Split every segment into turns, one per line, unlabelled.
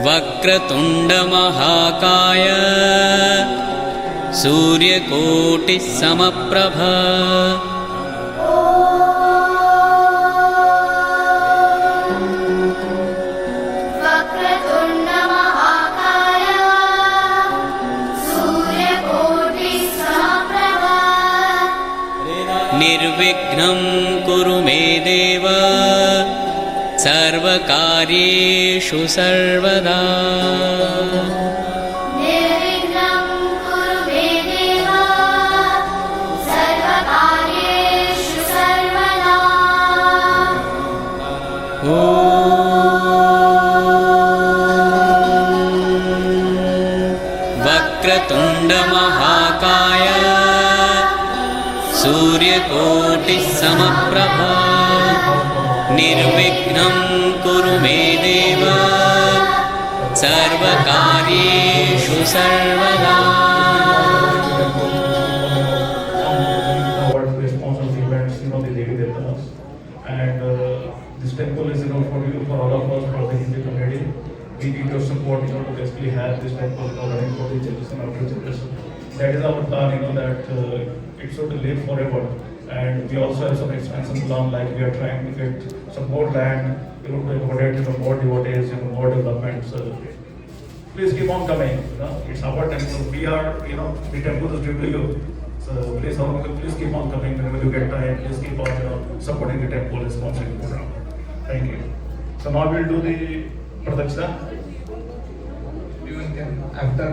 वक्रतुण्डमहाकाय सूर्यकोटिः समप्रभ निर्विघ्नं कुरु मे देव सर्वकार्येषु सर्वदा।
निर्विघ्नं कुरु मे देव सर्वकार्येषु सर्वदा।
वक्रतुण्डमहाकाय सूर्यकोटिः समप्रभ निर्विघ्नं कुरु मे देव सर्वकार्येषु सर्वदा।
And this temple is, for all of us, for the Hindu community. We need your support, to basically have this temple, running for the generation after generation. That is our plan, that it should live forever. And we also have some expansion plan, like we are trying to get some more land, to accommodate, more devotees, more developments. Please keep on coming. It's our temple. We are, the temple is due to you. So please keep on coming whenever you get time. Please keep on, supporting the temple, sponsoring the program. Thank you. So now we'll do the Pradakshina.
After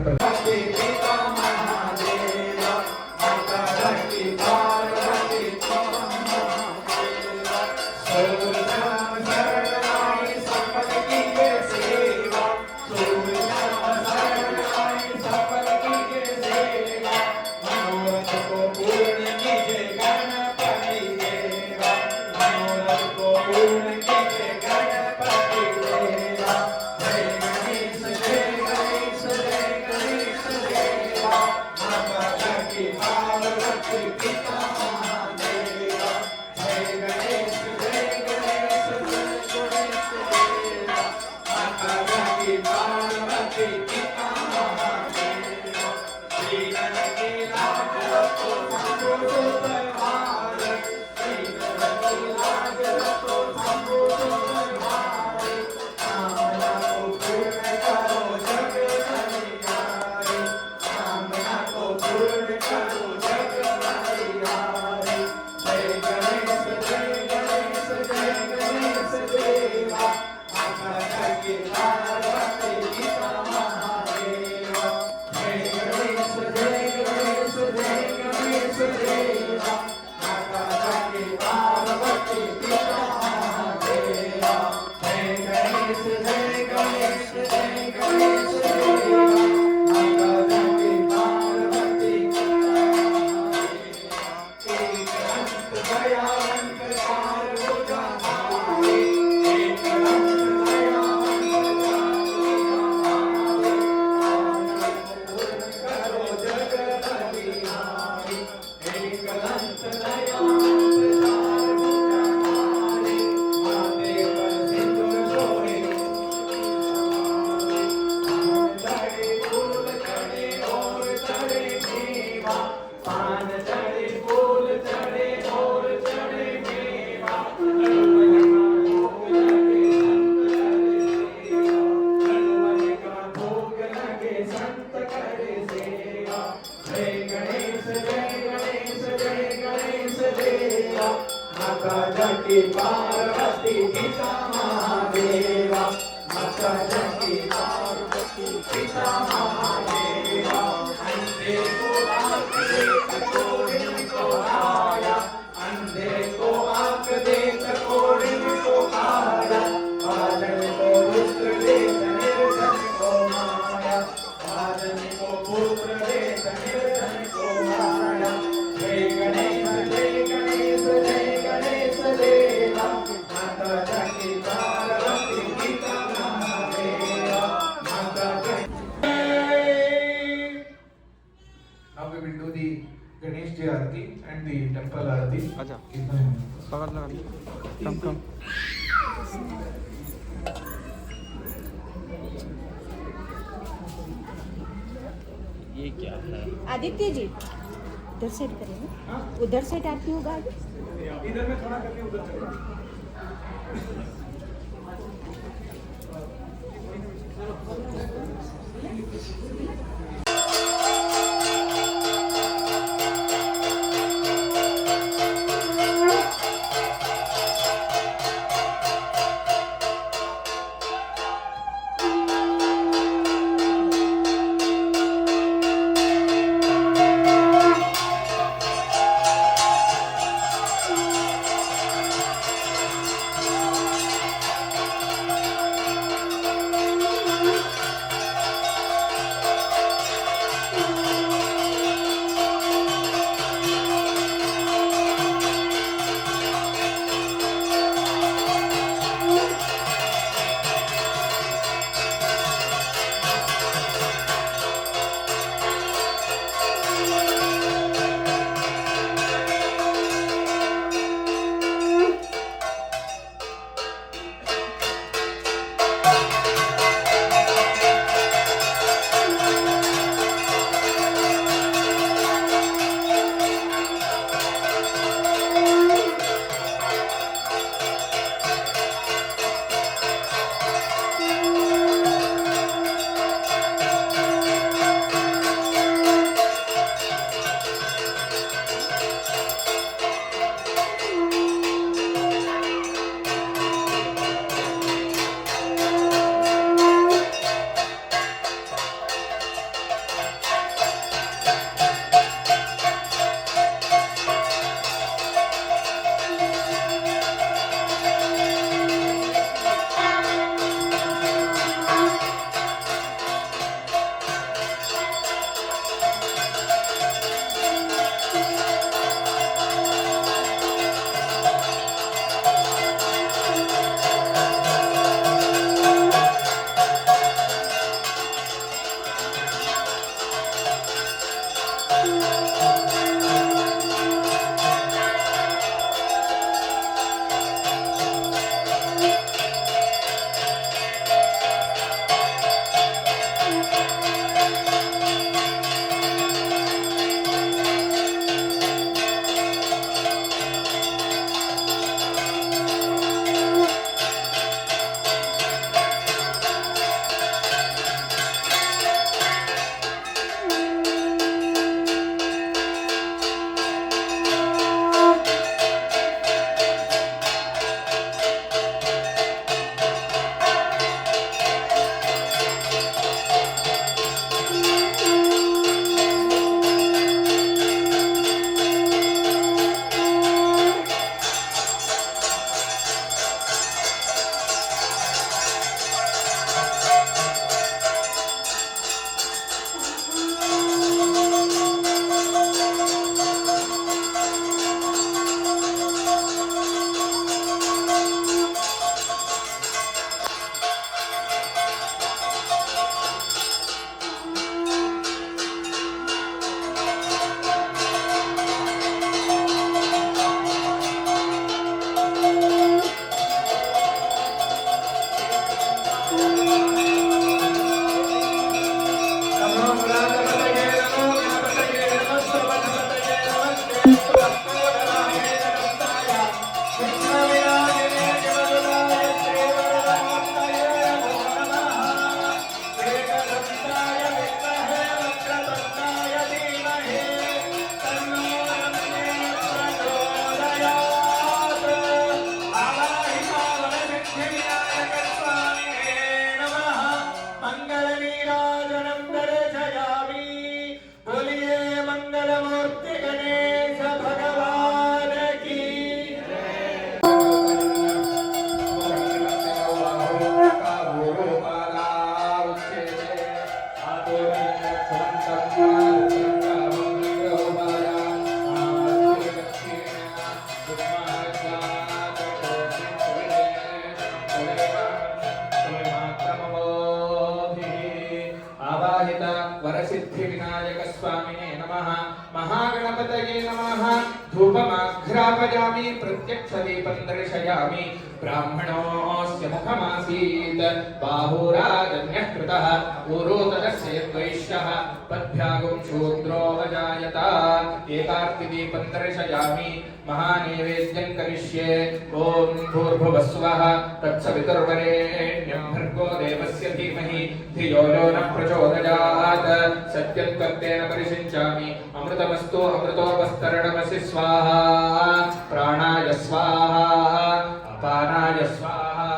Parvati पिता महादेवा, माता जगती पार्वती पिता महादेवा, अंधे को आँख देख कोड़ी को आया, अंधे को आँख देख कोड़ी को आया, बादल को रुद्र देख निर्धन को माया, बादल को पुत्र देख निर्धन को माया। जय गणेश जय गणेश जय गणेश देवा, माता जगती पार्वती पिता महादेवा, माता जगती
and the temple arati.
आजा
कितना है?
पकड़ लगा कम कम
ये क्या है?
आदित्य जी उधर सेट करें ना, उधर सेट आती हूँ गाड़ी।
इधर में थोड़ा करके उधर चलो।
धूपमाघ्रापयामि प्रत्यक्षदीपं दर्शयामि ब्राह्मणोऽस्य मुखमासीत् बाहुराजन्यः कृतः ऊरो तदस्य यद्वैश्यः पद्भ्यागुं शूद्रो अजायत एकार्तिदीपं दर्शयामि महानैवेद्यं करिष्ये ॐ भूर्भुवस्वः तत्सवितुर्वरेण्यं भर्गो देवस्य धीमहि धियो यो न प्रचोदयात् सत्यं तत्तेन परिषिञ्चामि अमृतमस्तु अमृतोपस्तरणमसि स्वाहा प्राणाय स्वाहा अपानाय स्वाहा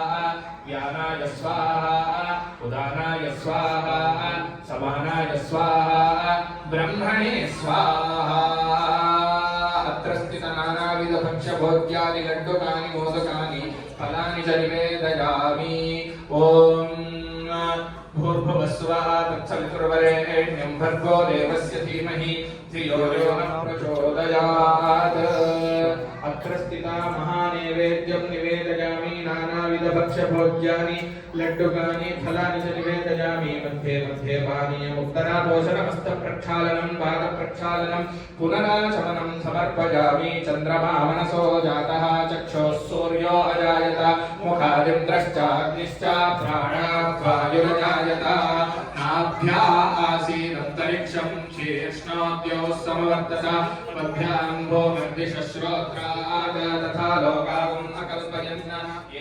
व्यानाय स्वाहा उदानाय स्वाहा समानाय स्वाहा ब्रह्मणे स्वाहा अत्र स्थित नानाविध भक्ष्यभोज्यानि लड्डुकानि मोदकानि फलानि च निवेदयामि ॐ भूर्भुवस्वः तत्सवितुर्वरेण्यं भर्गो देवस्य धीमहि धियो यो न प्रचोदयात् अत्र स्थिता महानैवेद्यं निवेदयामि नानाविधभक्ष्यभोज्यानि लड्डुकानि फलानि च निवेदयामि मध्ये मध्ये पानीयम् उत्तरापोषणमस्तप्रक्षालनं पादप्रक्षालनं पुनराचमनं समर्पयामि चन्द्रमा मनसो जातः चक्षुः सूर्यो अजायत मुखादिन्द्रश्चाग्निश्च प्राणात् वायुरजायत नाभ्या आसीदन्तरिक्षं शीर्ष्णोद्योः समवर्तत पद्भ्याम्भोमर्दिशश्रोत्रात् तथा लोकागुम् अकल्पयन्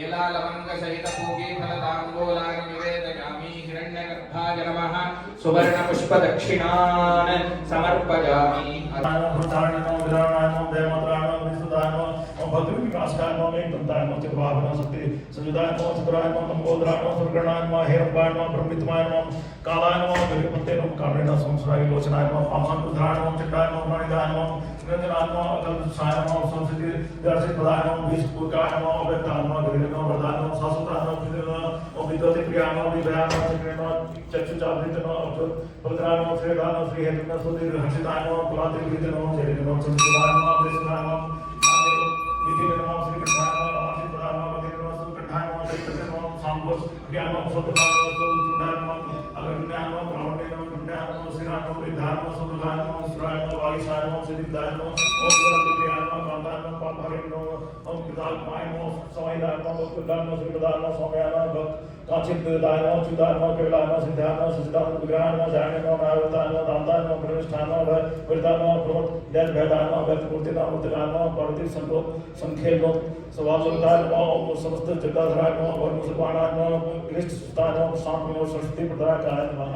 एलालवङ्गसहितपूगीफलताम्बूलानि निवेदयामि हिरण्यगर्भाय नमः सुवर्णपुष्पदक्षिणान् समर्पयामि
कालाय नमः गरीपते नमः कामेण संसाराय लोचनाय नमः पामसंधाय नमः चित्ताय नमः प्राणिदाय नमः निरंजनाय नमः अकल्पसाय नमः संसिद्धि दर्शित प्रदाय नमः विष्णुकाय नमः अव्यक्ताय नमः गरीब नमः वरदाय नमः शाश्वताय नमः विद्युत नमः विद्युत प्रियाय नमः विभयाय नमः चक्रे नमः चक्षुचावृत नमः बलदाय नमः श्रीदाय नमः श्रीहेतु नमः सुधीर हर्षिताय नमः कुलाति विद्य नमः जय नमः संसिद्धाय नमः विष्णुकाय नमः विधि नमः श्री कृष्णाय नमः रामचंद्राय नमः वदे नमः सुकंठाय नमः चैतन्य नमः सांबो प्रियाय नमः सतनाय नमः सुधाय नमः अग्नियाय नमः ब्राह्मणे नमः पुण्याय नमः श्रीराय नमः विधाय नमः सुधाय नमः सुराय नमः वायुसाय नमः सिद्धिदाय नमः ओम प्रियाय नमः कांताय नमः पापहरे नमः ओम पितामहाय नमः समाहिदाय नमः भक्तदाय नमः श्रीपदाय नमः सौम्याय नमः काचिदाय नमः चिदाय नमः केवलाय नमः सिद्धाय नमः सिद्धाय नमः विग्रहाय नमः जाय नमः नारायणाय नमः दाताय नमः प्रतिष्ठाय नमः वरदाय नमः प्रमोद देव भेदाय नमः व्यक्तिपूर्ति नमः मुक्तिदाय नमः पार्वती संतोष संखेल नमः सवालोदाय नमः ओम समस्त जगदाधराय नमः वर्ण सुपाणाय नमः इष्ट सुताय नमः शांति नमः सरस्वती प्रदाय नमः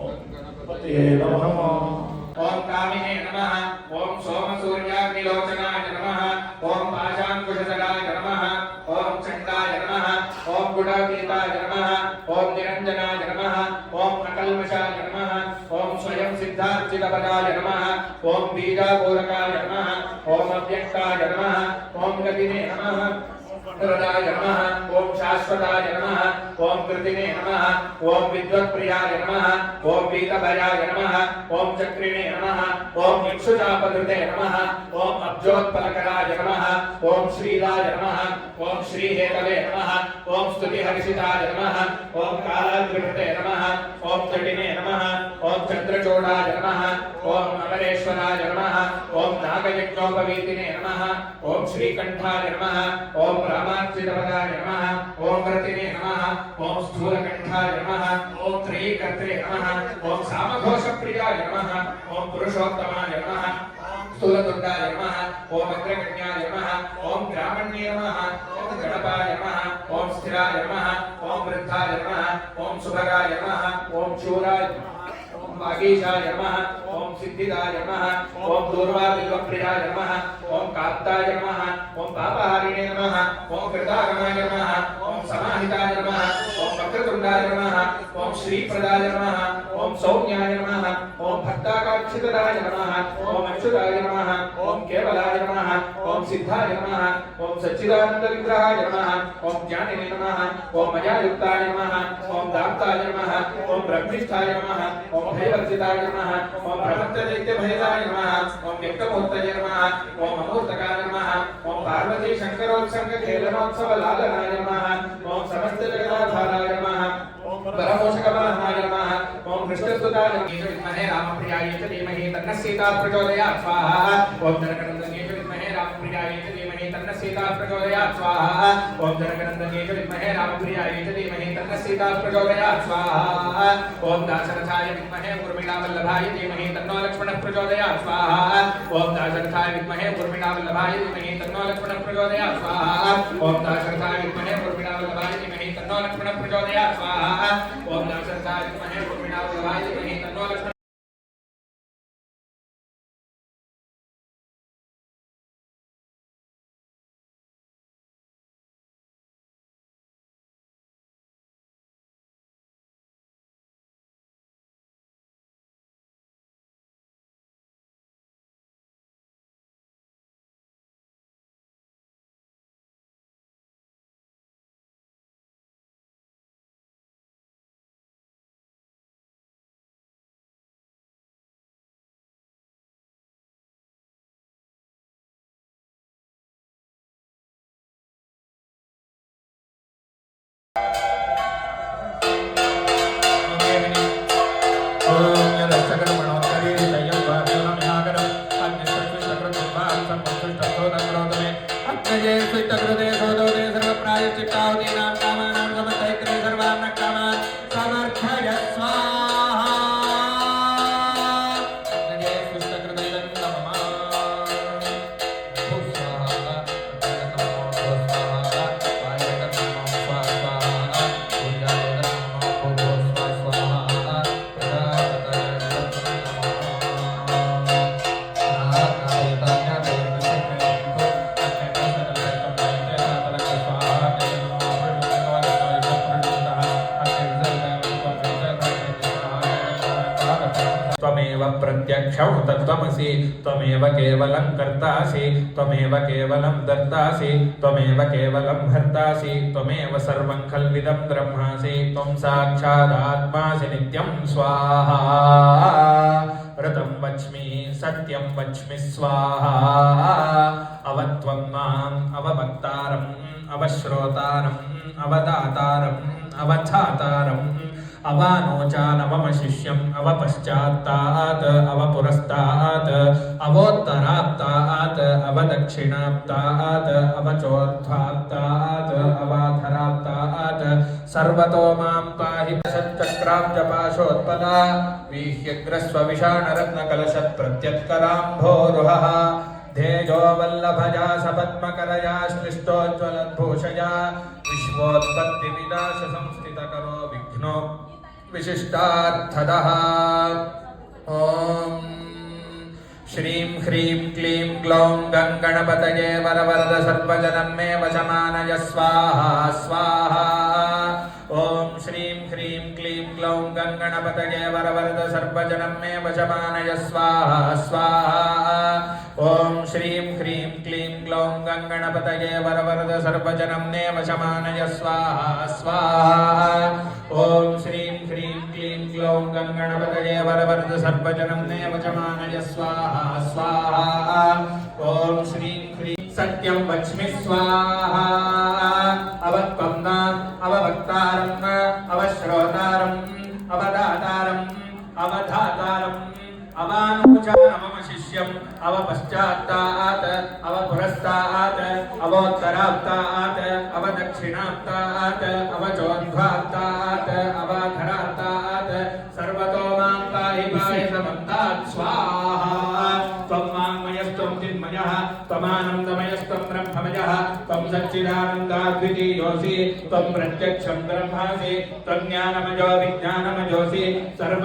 ओम गणपते नमः
ओम कामिने नमः ओम सोमसूर्याग्निलोचनाय नमः ओम पाशाङ्कुशधराय नमः ओम चण्डाय नमः ओम गुडातीताय नमः ओम निरञ्जनाय नमः ओम अकल्मषाय नमः ओम स्वयं सिद्धार्चितपदाय नमः ओम बीजापूरकाय नमः ओम अव्यक्ताय नमः ओम गतिने नमः वरदाय नमः ओम शाश्वताय नमः ओम कृतिने नमः ओम विद्वत्प्रियाय नमः ओम वीतभयाय नमः ओम चक्रिणे नमः ओम इक्षुचापधृते नमः ओम अब्जोत्पलकराय नमः ओम श्रीलाय नमः ओम श्रीहेतवे नमः ओम स्तुतिहर्षिताय नमः ओम कालाद्रिवृते नमः ओम तटिने नमः ओम चन्द्रचूडाय नमः ओम अमरेश्वराय नमः ओम नागयज्ञोपवीतिने नमः ओम श्रीकण्ठाय नमः ओम रामाच्युतपदाय नमः ओम रतिने नमः ओम स्थूलकण्ठाय नमः ओम त्रयीकर्त्रे नमः ओम सामघोषप्रियाय नमः ओम पुरुषोत्तमाय नमः स्थूलतुण्डाय नमः ओम अग्रगण्याय नमः ओम ग्रामण्ये नमः ओम गणपाय नमः ओम स्थिराय नमः ओम वृद्धाय नमः ओम सुभगाय नमः ओम शूराय ओम वागीशाय नमः ओम सिद्धिदाय नमः ओम दूर्वादिप्रियाय नमः ओम कात्ताय नमः ओम पापहारिणे नमः ओम कृतागमाय नमः ओम समाहिताय नमः ओम वक्रतुण्डाय नमः ओम श्रीप्रदाय नमः ओम सौम्याय नमः ओम भक्ताकाक्षितदाय नमः ओम अच्युताय नमः ओम केवलाय नमः ओम सिद्धाय नमः ओम सच्चिदानन्दविग्रहाय नमः ओम ज्ञानिने नमः ओम मयायुक्ताय नमः ओम दाताय नमः ओम ब्रह्मिष्ठाय नमः ओम भयवर्जिताय नमः ओम भ्रमन्तदैत्यभयदाय नमः ओम व्यक्तमूर्तये नमः ओम अमूर्तकाय नमः ओम पार्वती शङ्करोत्सङ्गखेलनोत्सवलालनाय नमः ओम समस्तजगदाधाराय नमः ओम परमोषकवाहनाय नमः ओम कृष्णस्तुताय नमः विद्महे रामप्रियाय च धीमहि तन्नः सीता प्रचोदयात् स्वाहा ओम जनकनन्दने रामप्रियाय च धीमहि तन्नः सीता प्रचोदयात् स्वाहा ओम जनकनन्दने च विद्महे रामप्रियाय च धीमहि तन्नः सीता प्रचोदयात् स्वाहा ओम दाशरथाय विद्महे उर्मिलावल्लभाय धीमहि तन्नो लक्ष्मणः प्रचोदयात् स्वाहा ओम दाशरथाय विद्महे उर्मिलावल्लभाय धीमहि तन्नो लक्ष्मणः प्रचोदयात् स्वाहा ओम दाशरथाय विद्महे उर्मिलावल्लभाय धीमहि तन्नो लक्ष्मणः प्रचोदयात् स्वाहा ओम दाशरथाय विद्महे उर्मिलावल्लभाय धीमहि तन्नो लक्ष्मणः प्रत्यक्षं तत्त्वमसि त्वमेव केवलं कर्तासि त्वमेव केवलं दर्तासि त्वमेव केवलं भर्तासि त्वमेव सर्वं खल्विदं ब्रह्मासि त्वं साक्षादात्मासि नित्यं स्वाहा ऋतं वच्मि सत्यं वच्मि स्वाहा अवत्वं माम् अवभक्तारम् अवश्रोतारम् अवदातारम् अवधातारम् अवानोचानवमशिष्यम् अवपश्चात्तात् अवपुरस्तात् अवोत्तरात्तात् अवदक्षिणात्तात् अवचोर्ध्वात्तात् अवाधरात्तात् सर्वतो मां पाहि सच्चक्राब्जपाशोत्पला वीह्यग्रस्वविषाणरत्नकलशत्प्रत्यत्कराम्भोरुहः धेजो वल्लभजा सपद्मकरया श्लिष्टोज्ज्वलद्भूषया विश्वोत्पत्तिविनाशसंस्थितकरो विघ्नो विशिष्टार्थदः ॐ श्रीं ह्रीं क्लीं ग्लौं गङ्गणपतये वरवरद सर्वजनं मे वशमानय स्वाहा स्वाहा ॐ श्रीं ह्रीं क्लीं ग्लौं गङ्गणपतये वरवरद सर्वजनं मे वशमानय स्वाहा स्वाहा ॐ श्रीं ह्रीं क्लीं ग्लौं गङ्गणपतये वरवरद सर्वजनं मे वशमानय स्वाहा स्वाहा ॐ श्रीं ह्रीं क्लीं ग्लौं गङ्गणपतये वरवरद सर्वजनं मे वशमानय स्वाहा स्वाहा ॐ श्रीं ह्रीं सत्यं वच्मि स्वाहा अवत्वं न अवभक्तारम् अवश्रोतारम् अवदातारम् अवधातारम् अवानोचानमशिष्यम् अवपश्चात्तात् अवपुरस्तात् अवोत्तरात्तात् अवदक्षिणात्तात् अवचोर्ध्वात्तात् अवाधरात्तात् सर्वतो मां पाहि पाहि समन्तात् स्वाहा त्वं वाङ्मयस्त्वं चिन्मयः त्वमानन्दमयस्त्वं ब्रह्ममयः त्वं सच्चिदानन्दाद्वितीयोऽसि त्वं प्रत्यक्षं ब्रह्मासि त्वं ज्ञानमयो विज्ञानमयोऽसि सर्व